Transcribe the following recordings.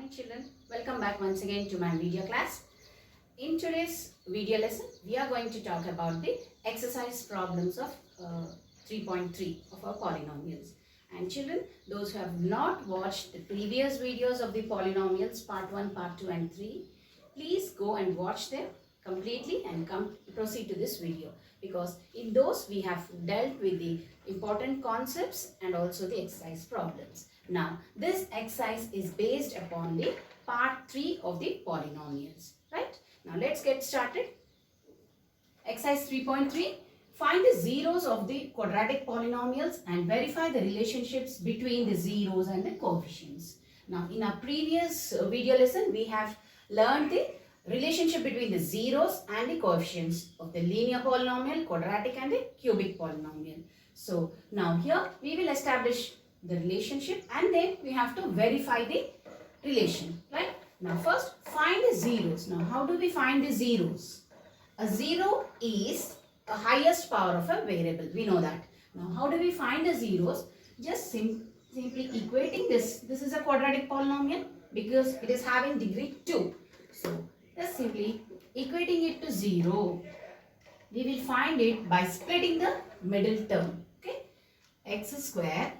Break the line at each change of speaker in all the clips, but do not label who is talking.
children, welcome back once again to my video class. In today's video lesson, we are going to talk about the exercise problems of 3.3 of our polynomials. And children, those who have not watched the previous videos of the polynomials part 1, part 2 and 3, please go and watch them completely and proceed to this video, because in those we have dealt with the important concepts and also the exercise problems. Now, this exercise is based upon the part 3 of the polynomials, right? Now, let's get started. Exercise 3.3. Find the zeros of the quadratic polynomials and verify the relationships between the zeros and the coefficients. Now, in our previous video lesson, we have learned the relationship between the zeros and the coefficients of the linear polynomial, quadratic and the cubic polynomial. So, now here we will establish the relationship and then we have to verify the relation, right? Now first find the zeros. Now how do we find the zeros? A zero is a highest power of a variable. We know that. Now how do we find the zeros? Just simply equating this. This is a quadratic polynomial because it is having degree 2. So just simply equating it to 0. We will find it by splitting the middle term. Okay? X square.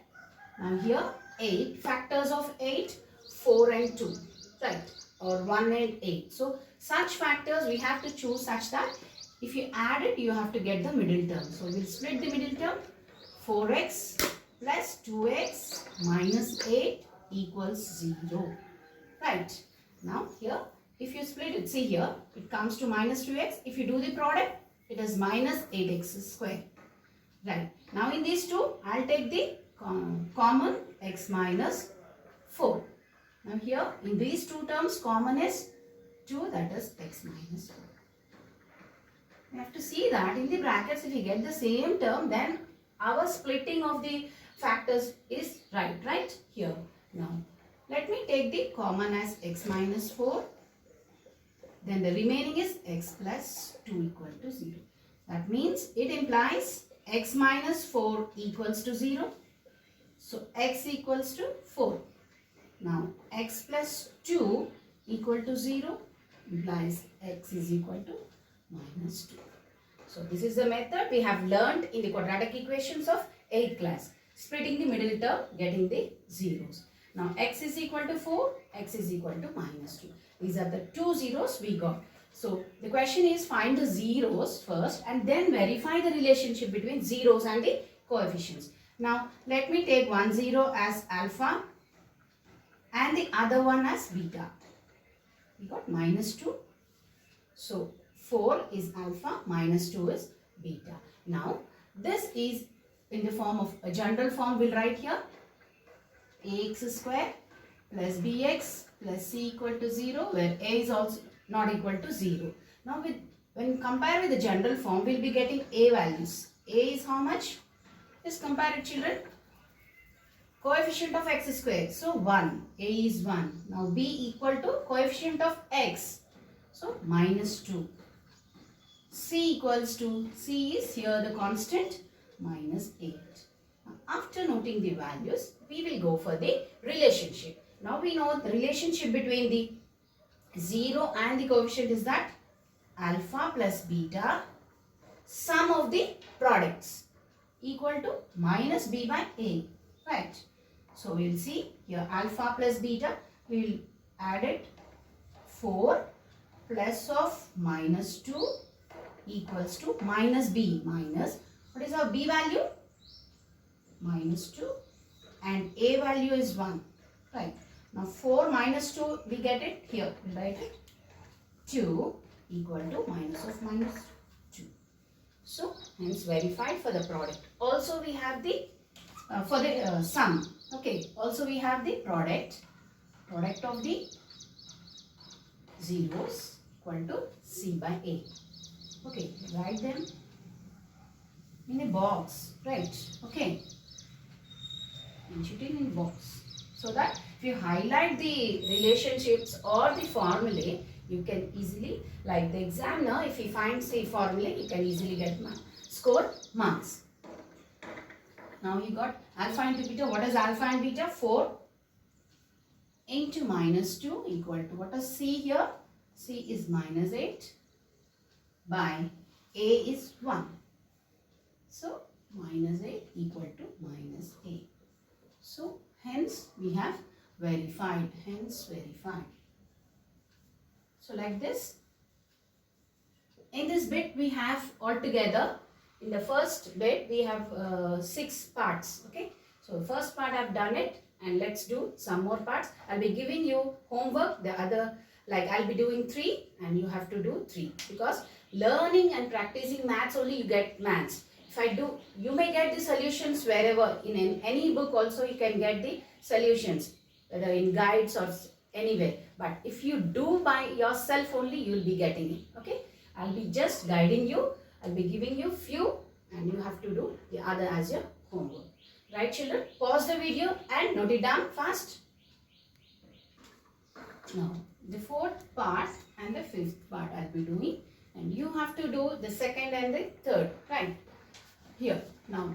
Now here 8, factors of 8, 4 and 2, right, or 1 and 8. So such factors we have to choose such that if you add it, you have to get the middle term. So we'll split the middle term. 4x plus 2x minus 8 equals 0, right. Now here if you split it, see here it comes to minus 2x. If you do the product, it is minus 8x square, right. Now in these two, I'll take the common x minus 4. Now here in these two terms common is 2, that is x minus 4. We have to see that in the brackets if we get the same term, then our splitting of the factors is right here. Now let me take the common as x minus 4. Then the remaining is x plus 2 equal to 0. That means it implies x minus 4 equals to 0. So x equals to 4. Now x plus 2 equal to 0 implies x is equal to minus 2. So this is the method we have learned in the quadratic equations of 8th class. Splitting the middle term, getting the zeros. Now x is equal to 4, x is equal to minus 2. These are the two zeros we got. So the question is find the zeros first and then verify the relationship between zeros and the coefficients. Now, let me take one zero as alpha and the other one as beta. We got minus 2. So, 4 is alpha, minus 2 is beta. Now, this is in the form of a general form. We'll write here ax square plus bx plus c equal to 0, where a is also not equal to 0. Now, when compare with the general form, we'll be getting a values. A is how much? Just compare it, children. Coefficient of x square. So 1. A is 1. Now b equal to coefficient of x. So minus 2. C equals to, C is here the constant, minus 8. Now, after noting the values, we will go for the relationship. Now we know the relationship between the 0 and the coefficient is that alpha plus beta, sum of the products, equal to minus b by a, right. So we will see here alpha plus beta, we will add it 4 plus of minus 2 equals to minus b, minus, what is our b value? Minus 2 and a value is 1, right. Now 4 minus 2, we get it here, we will write it 2 equal to minus of minus 2. So, hence verified for the product. Also, we have the, for the sum. Okay, also we have the product of the zeros equal to C by A. Okay, write them in a box, right? Okay, mention it in box. So that if you highlight the relationships or the formulae, you can easily, like the examiner, if he finds the formula, you can easily get score marks. Now you got alpha into beta. What is alpha and beta? 4 into minus 2 equal to, what is C here? C is minus 8 by A is 1. So minus 8 equal to minus A. So hence we have verified, hence verified. So like this. In this bit we have altogether, in the first bit we have 6 parts. Okay. So first part I have done it, and let's do some more parts. I'll be giving you homework, the other, like I'll be doing 3 and you have to do 3, because learning and practicing maths only you get maths. If I do, you may get the solutions wherever, in any book also you can get the solutions, whether in guides or anywhere. But if you do by yourself only, you will be getting it. Okay. I'll be just guiding you. I'll be giving you few and you have to do the other as your homework. Right, children? Pause the video and note it down fast. Now, the 4th part and the 5th part I'll be doing, and you have to do the 2nd and the 3rd. Right? Here. Now,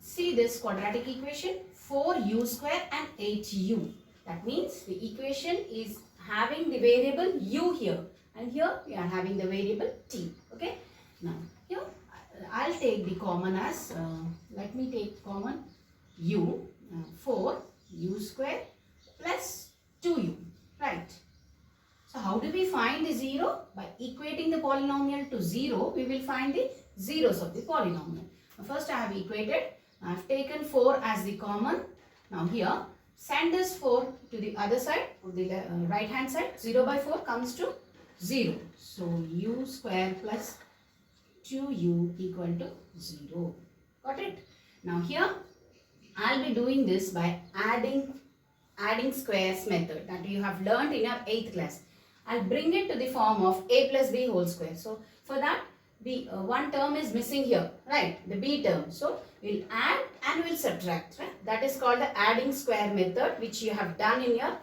see this quadratic equation, 4u square and 8u. That means the equation is having the variable u here, and here we are having the variable t. Okay. Now, here I'll take the common as, let me take common u, 4u square plus 2u. Right. So how do we find the 0? By equating the polynomial to 0, we will find the zeros of the polynomial. Now, first I have equated. I have taken 4 as the common. Now here, send this 4 to the other side, of the right hand side. 0 by 4 comes to 0. So u square plus 2u equal to 0. Got it? Now here, I'll be doing this by adding squares method that you have learned in your 8th class. I'll bring it to the form of a plus b whole square. So for that, the one term is missing here, right? The b term. So we'll add and we'll subtract. Right? That is called the adding square method, which you have done in your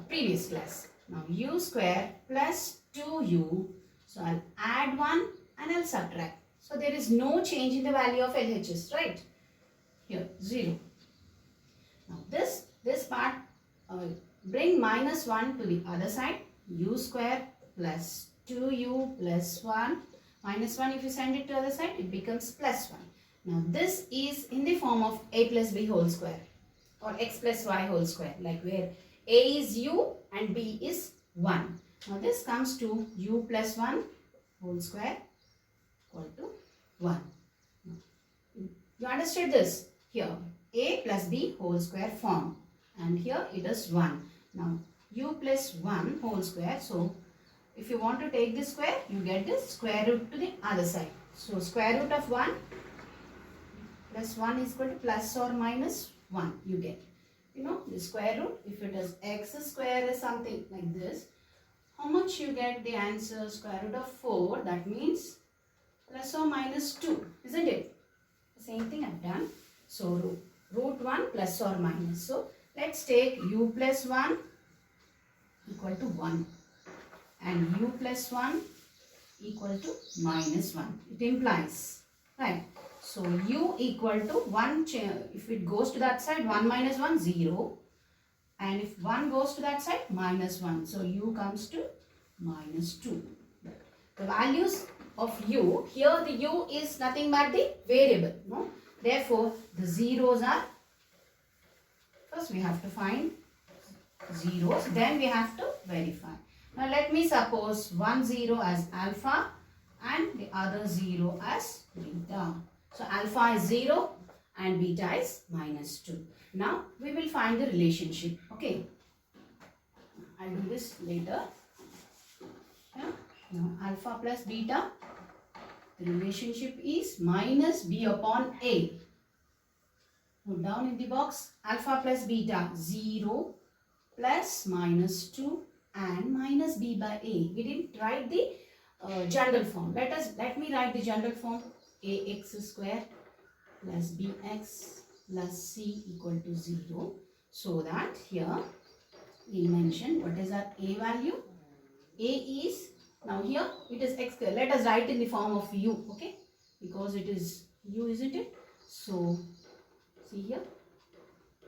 previous class. Now u square plus 2u. So I'll add 1 and I'll subtract. So there is no change in the value of LHS, right? Here 0. Now this part, bring minus 1 to the other side. U square plus 2u plus 1. Minus 1, if you send it to the other side, it becomes plus 1. Now this is in the form of a plus b whole square or x plus y whole square, like where a is u and b is 1. Now this comes to u plus 1 whole square equal to 1. You understood this? Here a plus b whole square form, and here it is 1. Now u plus 1 whole square. So if you want to take the square, you get the square root to the other side. So square root of 1 plus 1 is equal to plus or minus 1 you get. You know the square root, if it is x square is something like this, how much you get the answer? Square root of 4, that means plus or minus 2, isn't it? The same thing I've done. So root 1 plus or minus. So let's take u plus 1 equal to 1 and u plus 1 equal to minus 1. It implies, right? So u equal to 1, if it goes to that side, 1 minus 1, 0. And if 1 goes to that side, minus 1. So u comes to minus 2. The values of u, here the u is nothing but the variable. No? Therefore, the zeros are, first we have to find zeros, then we have to verify. Now let me suppose one 0 as alpha and the other 0 as beta. So alpha is 0 and beta is minus 2. Now we will find the relationship. Okay. I'll do this later. Yeah. Now alpha plus beta. The relationship is minus b upon a. Put down in the box. Alpha plus beta 0 plus minus 2 and minus b by a. We didn't write the general form. Let me write the general form. Ax square plus bx plus c equal to 0. So that here we mention what is our a value. A is, now here it is x square. Let us write in the form of u, okay? Because it is u, isn't it? So see here,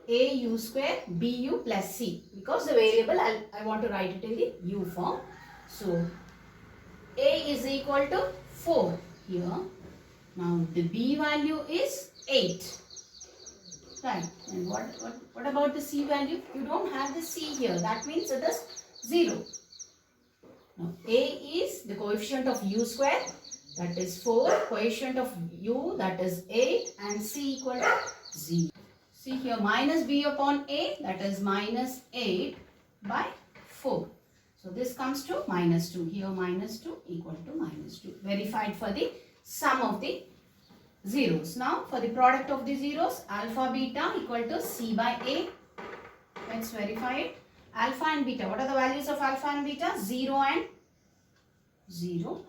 a u square bu plus c, because the variable I want to write it in the u form. So a is equal to 4 here. Now the b value is 8. Right. And what about the c value? You don't have the c here. That means it is 0. Now a is the coefficient of u square, that is 4. Coefficient of u, that is 8, and c equal to 0. See here, minus b upon a, that is minus 8 by 4. So this comes to minus 2. Here minus 2 equal to minus 2. Verified for the sum of the zeros. Now for the product of the zeros, alpha beta equal to c by a. Let's verify it. Alpha and beta. What are the values of alpha and beta? 0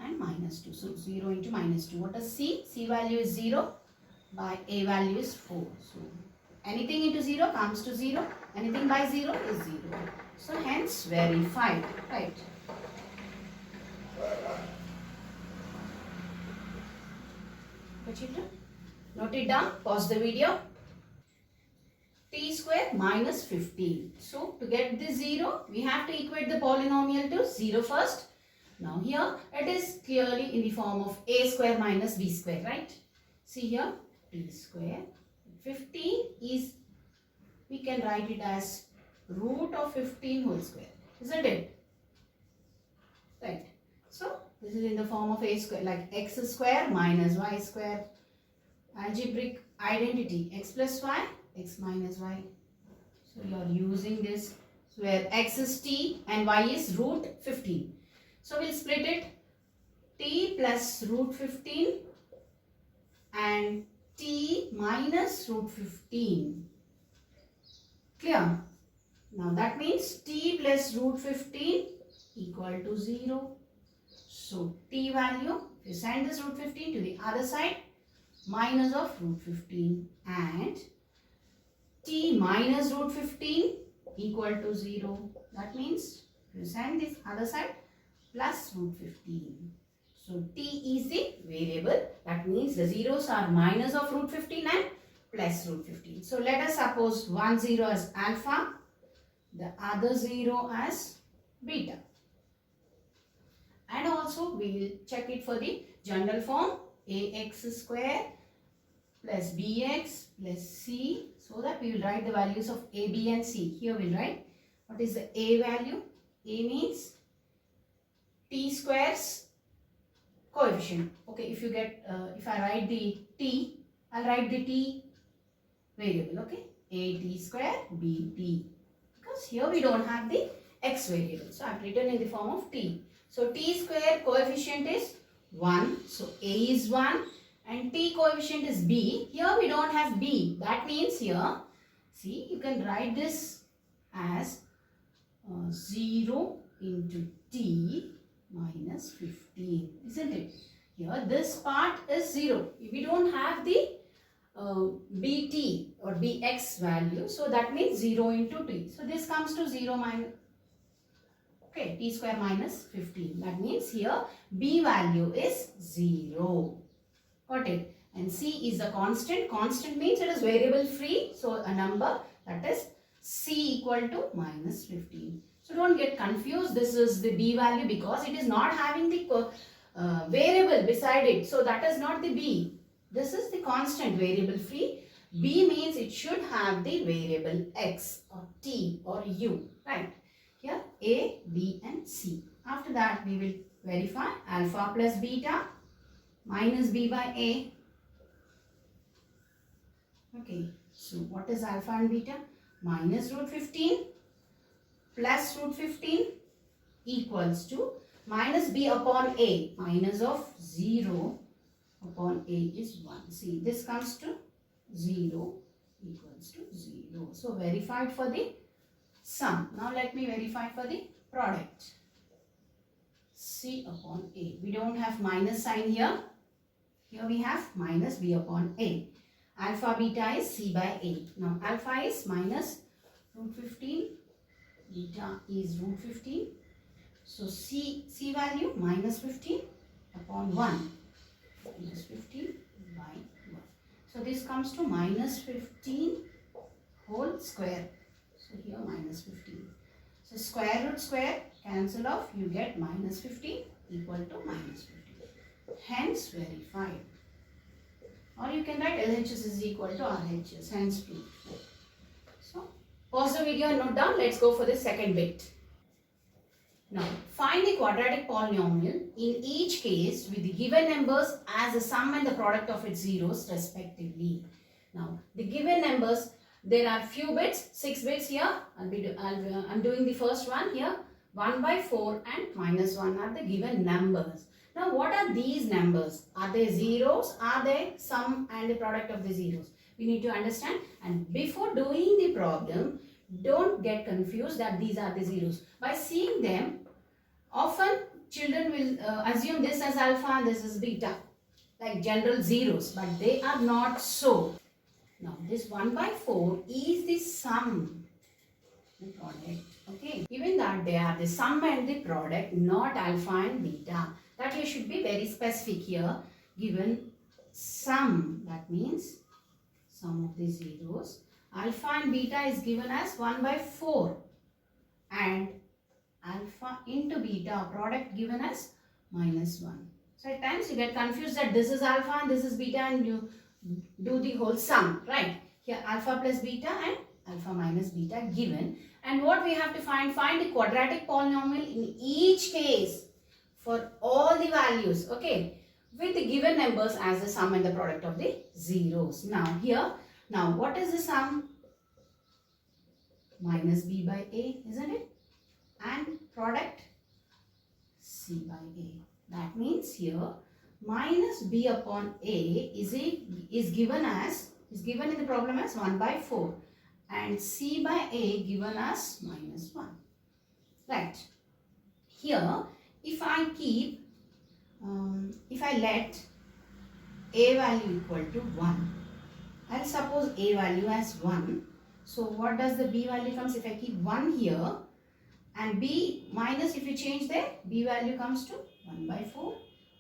and minus 2. So 0 into minus 2. What is c? C value is 0 by a value is 4. So anything into 0 comes to 0. Anything by 0 is 0. So hence verified. Right. Okay, children? Note it down. Pause the video. T square minus 15. So to get this 0, we have to equate the polynomial to 0 first. Now here it is clearly in the form of a square minus b square, right? See here, t square. 15 is, we can write it as root of 15 whole square, isn't it? Right. So this is in the form of a square, like x square minus y square. Algebraic identity, x plus y, x minus y. So you are using this, where x is t and y is root 15. So we'll split it, t plus root 15 and t minus root 15. Clear? Now that means t plus root 15 equal to 0. So t value, if you send this root 15 to the other side, minus of root 15, and t minus root 15 equal to 0. That means if you send this other side, plus root 15. So t is the variable. That means the zeros are minus of root 15 and plus root 15. So let us suppose one 0 as alpha, the other 0 as beta. And also we will check it for the general form, ax square plus bx plus c, so that we will write the values of a, b and c. Here we will write what is the a value. A means t squares coefficient. Okay, if you get, if I write the t, I'll write the t variable. Okay, a t square b t, because here we don't have the x variable. So I've written in the form of t. So t square coefficient is 1. So a is 1 and t coefficient is b. Here we don't have b. That means here, see, you can write this as 0 into t minus 15, isn't it? Here this part is 0. We don't have the bt or bx value. So that means 0 into t. So this comes to 0 minus, okay, t square minus 15. That means here b value is 0. Got it? And c is a constant. Constant means it is variable free. So a number, that is c equal to minus 15. So don't get confused. This is the b value because it is not having the variable beside it. So that is not the b. This is the constant variable free. B means it should have the variable x or t or u. Right? Here a, b and c. After that we will verify alpha plus beta minus b by a. Okay. So what is alpha and beta? Minus root 15 plus root 15 equals to minus b upon a. Minus of 0 upon a is 1. See, this comes to 0 equals to 0. So verified for the sum. Now let me verify for the product. C upon a. We don't have minus sign here. Here we have minus b upon a. Alpha beta is c by a. Now alpha is minus root 15. Beta is root 15. So c value minus 15 upon 1. Minus 15 by 1. So this comes to minus 15 whole square. square. So here minus 15. So square root square cancel off, you get minus 15 equal to minus 15. Hence verified. Or you can write LHS is equal to RHS, hence proved. So pause the video and note down. Let's go for the second bit. Now find the quadratic polynomial in each case with the given numbers as the sum and the product of its zeros respectively. Now the given numbers, there are few bits, 6 bits here. I'm doing the first one here. 1 by 4 and minus 1 are the given numbers. Now what are these numbers? Are they zeros? Are they sum and the product of the zeros? We need to understand, and before doing the problem, don't get confused that these are the zeros. By seeing them, often children will assume this as alpha and this is beta, like general zeros, but they are not so. Now this 1 by 4 is the sum, the product, okay. Even that they are the sum and the product, not alpha and beta. That you should be very specific here. Given sum, that means sum of the zeros. Alpha and beta is given as 1 by 4 and alpha into beta product given as minus 1. So at times you get confused that this is alpha and this is beta and you do the whole sum, right? Here alpha plus beta and alpha minus beta given. And what we have to find the quadratic polynomial in each case for all the values, okay, with the given numbers as the sum and the product of the zeros. Now here, now what is the sum? Minus b by a, isn't it? And product c by a. That means here minus b upon a is given in the problem as 1 by 4 and c by a given as minus 1. Right. Here if I keep, if I let a value equal to 1, I'll suppose a value as 1. So what does the b value comes? If I keep 1 here and b minus, if you change there, b value comes to 1 by 4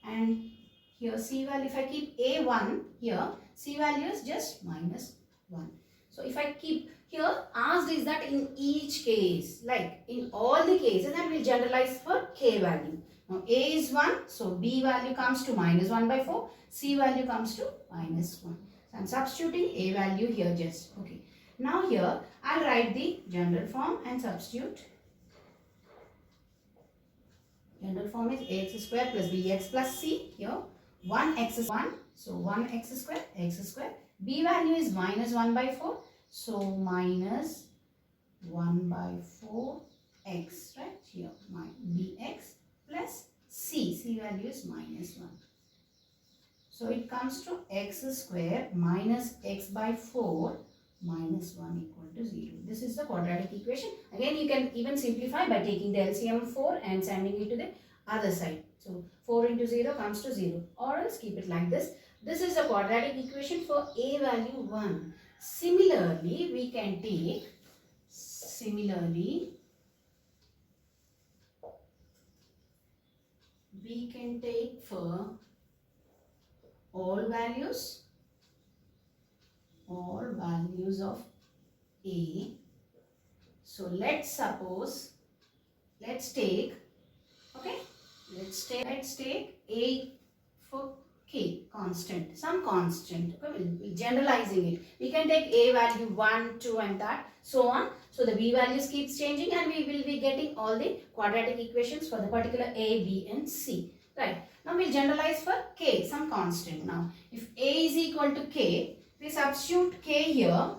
and here c value, if I keep a 1 here, c value is just minus 1. So if I keep here, asked is that in each case, like in all the cases, and we'll generalize for k value. Now a is 1, so b value comes to minus 1 by 4, c value comes to minus 1. So I'm substituting a value here just, okay. Now here I'll write the general form and substitute. General form is ax square plus bx plus c. Here 1x is 1, so 1x square, x square. B value is minus 1 by 4, so minus 1 by 4 x, right? Here my bx plus c value is minus 1. So it comes to x square minus x by 4 minus 1 equal to 0. This is the quadratic equation. Again, you can even simplify by taking the LCM 4 and sending it to the other side. So 4 into 0 comes to 0, or else keep it like this. This is the quadratic equation for a value 1. Similarly, we can take, for all values of a. So let's take a for k, constant, some constant. Okay, we're generalizing it. We can take a value 1, 2 and that, so on. So the b values keeps changing and we will be getting all the quadratic equations for the particular a, b and c. Right. Now we'll generalize for k, some constant. Now if a is equal to k, we substitute k here.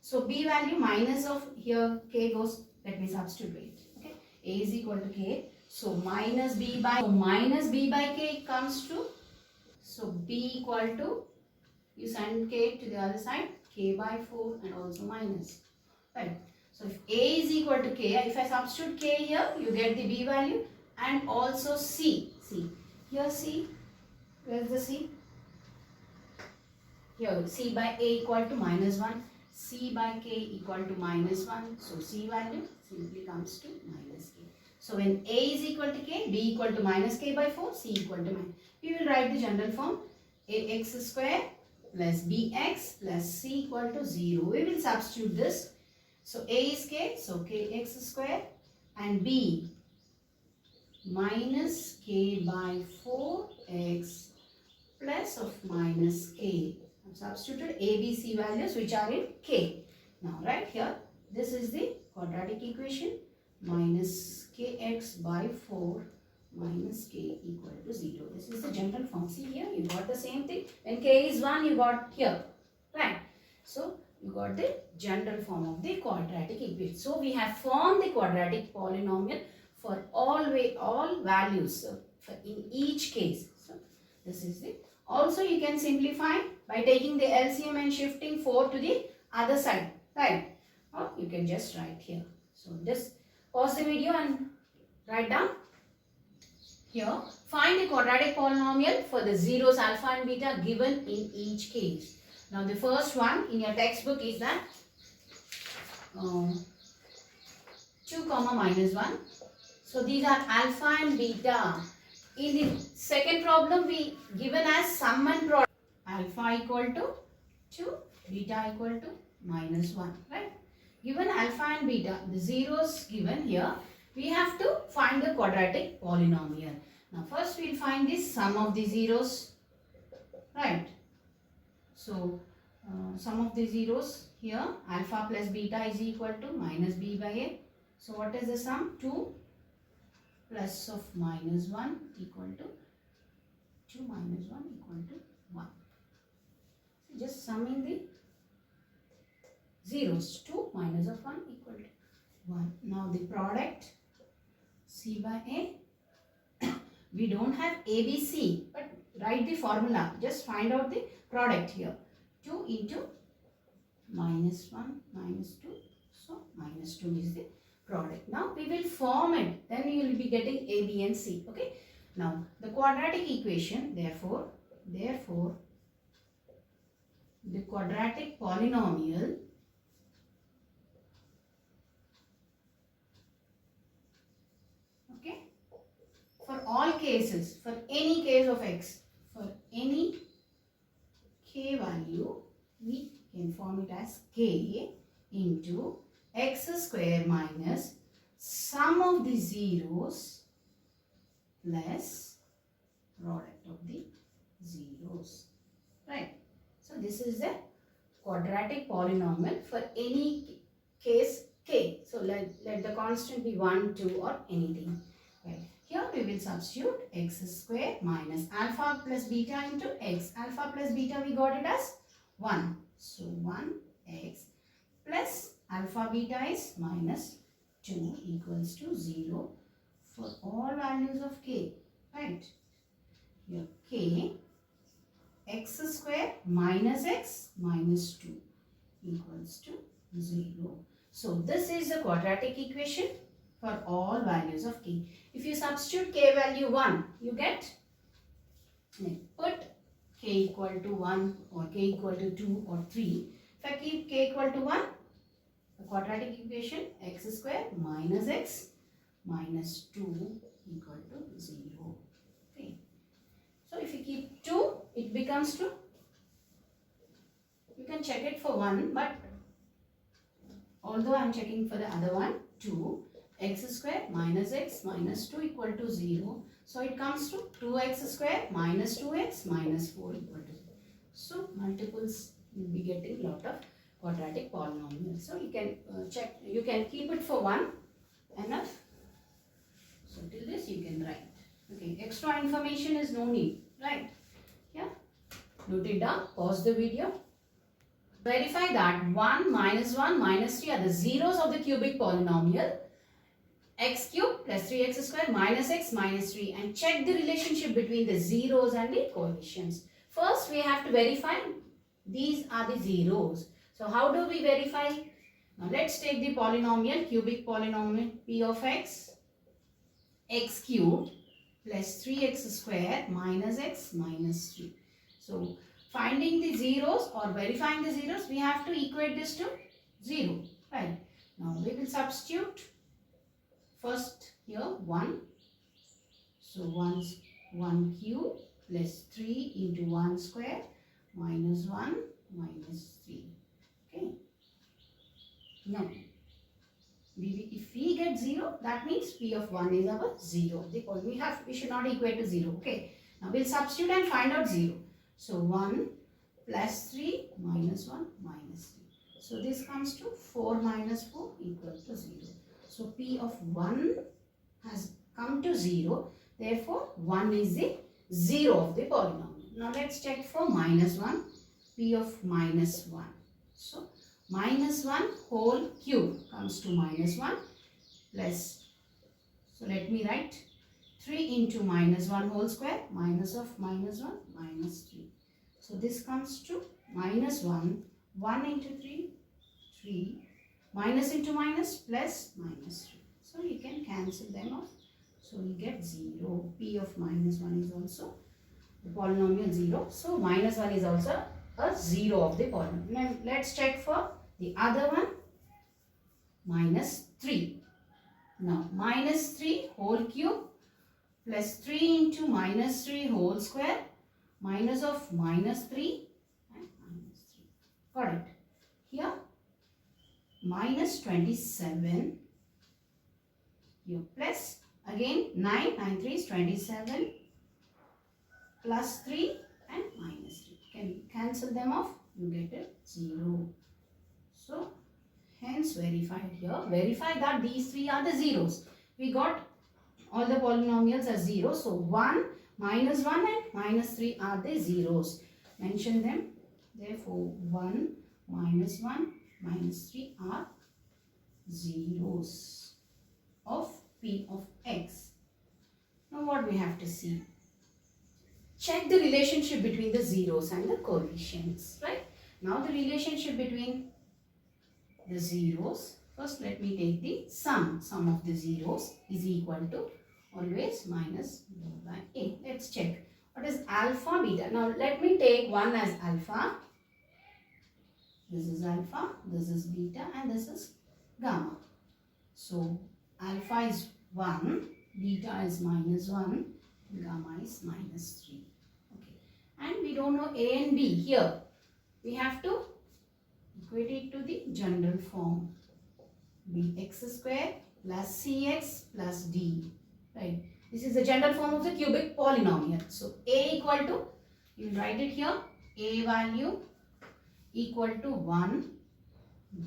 So b value minus of here k goes, let me substitute it. Okay. A is equal to k. So minus b by k comes to, so b equal to, you send k to the other side, k by 4 and also minus. Right. So if a is equal to k, if I substitute k here, you get the b value and also c. Here c, where's the c? Here c by a equal to minus 1, c by k equal to minus 1. So c value simply comes to minus k. So when a is equal to k, b equal to minus k by 4, c equal to minus. We will write the general form ax square plus bx plus c equal to 0. We will substitute this. So a is k, so kx square, and b minus k by 4x plus of minus k. I have substituted a, b, c values which are in k. Now right here, this is the quadratic equation, minus kx by 4 minus k equal to 0. This is the general form. See here, you got the same thing. When k is 1, you got here, right? So you got the general form of the quadratic equation. So we have formed the quadratic polynomial for all values in each case. So this is the. Also you can simplify by taking the LCM and shifting 4 to the other side, right? Or you can just write here. So just pause the video and write down. Here, find the quadratic polynomial for the zeros alpha and beta given in each case. Now the first one in your textbook is that 2 comma minus 1. So these are alpha and beta. In the second problem we given as sum and product. Alpha equal to 2, beta equal to minus 1, right? Given alpha and beta, the zeros given here, we have to find the quadratic polynomial. Now first we will find the sum of the zeros, right? So sum of the zeros here, alpha plus beta is equal to minus b by a. So what is the sum? 2 plus of minus 1 equal to 2 minus 1 equal to 1. So just summing the zeros, 2 minus of 1 equal to 1. Now the product c by a. We don't have ABC, but write the formula. Just find out the product here. 2 into minus 1 minus 2. So minus 2 is the product. Now we will form it. Then you will be getting A, B and C. Okay. Now the quadratic equation, therefore the quadratic polynomial for all cases, for any case of x, for any k value, we can form it as k into x square minus sum of the zeros plus product of the zeros, right? So this is the quadratic polynomial for any case k. So let the constant be 1, 2 or anything, right? Here we will substitute x square minus alpha plus beta into x. Alpha plus beta we got it as 1. So 1x plus alpha beta is minus 2 equals to 0 for all values of k, right? Here k x square minus x minus 2 equals to 0. So this is the quadratic equation for all values of k. If you substitute k value 1, you get, put k equal to 1 or k equal to 2 or 3. If I keep k equal to 1, the quadratic equation x square minus x minus 2 equal to 0. Okay. So if you keep 2, it becomes 2. You can check it for 1, but although I am checking for the other one, 2. X square minus x minus 2 equal to 0. So it comes to 2x square minus 2x minus 4 equal to 0. So multiples will be getting lot of quadratic polynomials. So you can check, you can keep it for 1 enough. So till this you can write. Okay, extra information is no need, right? Yeah. Note it down, pause the video. Verify that 1 minus 1 minus 3 are the zeros of the cubic polynomial x cube plus 3x square minus x minus 3, and check the relationship between the zeros and the coefficients. First we have to verify these are the zeros. So how do we verify? Now let's take the polynomial, cubic polynomial p of x cube plus 3x square minus x minus 3. So finding the zeros or verifying the zeros, we have to equate this to 0, right? Now we will substitute first here 1. So 1 cube plus 3 into 1 square minus 1 minus 3. Okay. Now, if we get 0, that means P of 1 is our 0. We should not equate to 0. Okay. Now we'll substitute and find out 0. So 1 plus 3 minus 1 minus 3. So this comes to 4 minus 4 equal to 0. So P of 1 has come to 0. Therefore 1 is the 0 of the polynomial. Now let's check for minus 1. P of minus 1. So minus 1 whole cube comes to minus 1 plus, so let me write 3 into minus 1 whole square, minus of minus 1 minus 3. So this comes to minus 1, 1 into 3, 3, minus into minus plus minus 3. So you can cancel them off. So we get 0. P of minus 1 is also the polynomial 0. So minus 1 is also a 0 of the polynomial. Now let's check for the other one, minus 3. Now minus 3 whole cube plus 3 into minus 3 whole square, minus of minus 3 and minus 3. Got it? Here minus 27, here plus again 9, 9 3 is 27 plus 3 and minus 3. Can you cancel them off? You get it 0. So hence verified here. Verify that these three are the zeros. We got all the polynomials as 0. So 1, minus 1 and minus 3 are the zeros. Mention them. Therefore 1, minus 1, minus 3 are zeros of P of x. Now what we have to see? Check the relationship between the zeros and the coefficients. Right? Now the relationship between the zeros. First let me take the sum. Sum of the zeros is equal to always minus b by a. Let's check. What is alpha, beta? Now let me take one as alpha. This is alpha, this is beta and this is gamma. So alpha is 1, beta is minus 1, gamma is minus 3. Okay. And we don't know a and b. Here we have to equate it to the general form. Bx square plus cx plus d. Right. This is the general form of the cubic polynomial. So a equal to, you will write it here, a value equal to 1,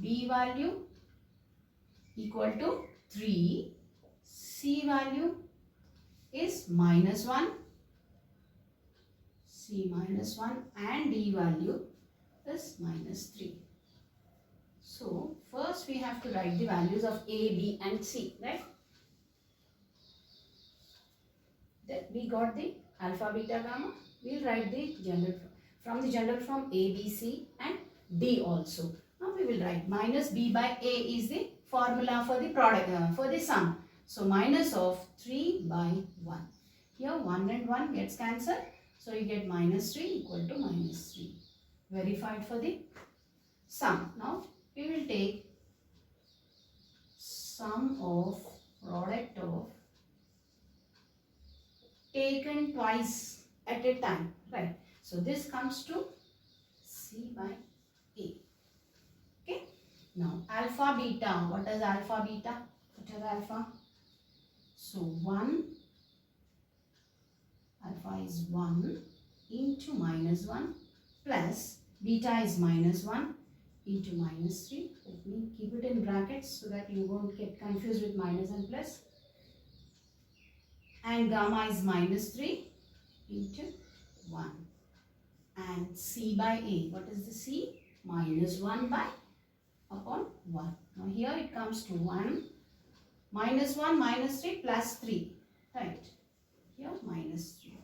b value equal to 3, c value is minus 1, c minus 1 and d value is minus 3. So first we have to write the values of a, b and c, right? Then we got the alpha, beta, gamma. We'll write the general from the general form a, b, c and d also. Now we will write minus b by a is the formula for the product, for the sum. So minus of 3 by 1. Here 1 and 1 gets cancelled. So you get minus 3 equal to minus 3. Verified for the sum. Now we will take sum of product of taken twice at a time, right? So this comes to c by a. Okay. Now alpha, beta. What is alpha, beta? What is alpha? So 1, alpha is 1 into minus 1 plus beta is minus 1 into minus 3. Let me keep it in brackets so that you won't get confused with minus and plus. And gamma is minus 3 into 1. And c by a. What is the c? Minus 1 by upon 1. Now here it comes to 1. Minus 1 minus 3 plus 3. Right. Here minus 3.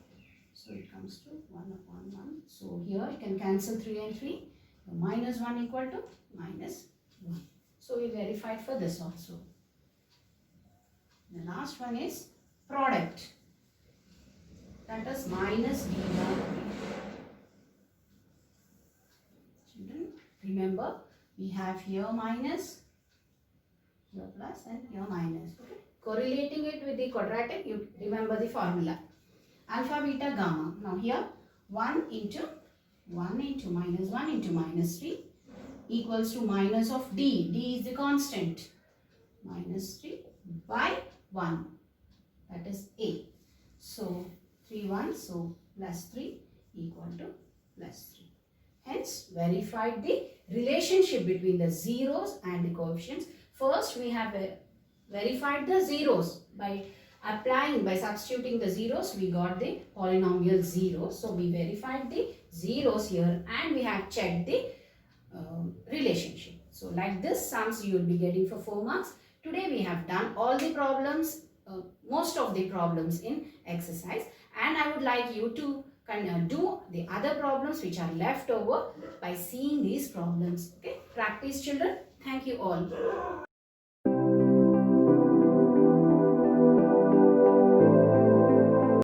So it comes to 1 upon 1. So here you can cancel 3 and 3. So minus 1 equal to minus 1. So we verified for this also. The last one is product. That is minus b by a. Children, remember we have here minus, here plus and here minus. Okay. Correlating it with the quadratic, you remember the formula. Alpha, beta, gamma. Now here 1 into 1 into minus 3 equals to minus of d. D is the constant. Minus 3 by 1. That is a. So 3 1. So plus 3 equal to plus 3. Hence verified the relationship between the zeros and the coefficients. First we have verified the zeros by substituting the zeros, we got the polynomial 0. So we verified the zeros here and we have checked the relationship. So like this sums you will be getting for 4 marks. Today we have done all the problems, most of the problems in exercise, and I would like you to do the other problems which are left over by seeing these problems. Okay, practice children. Thank you all.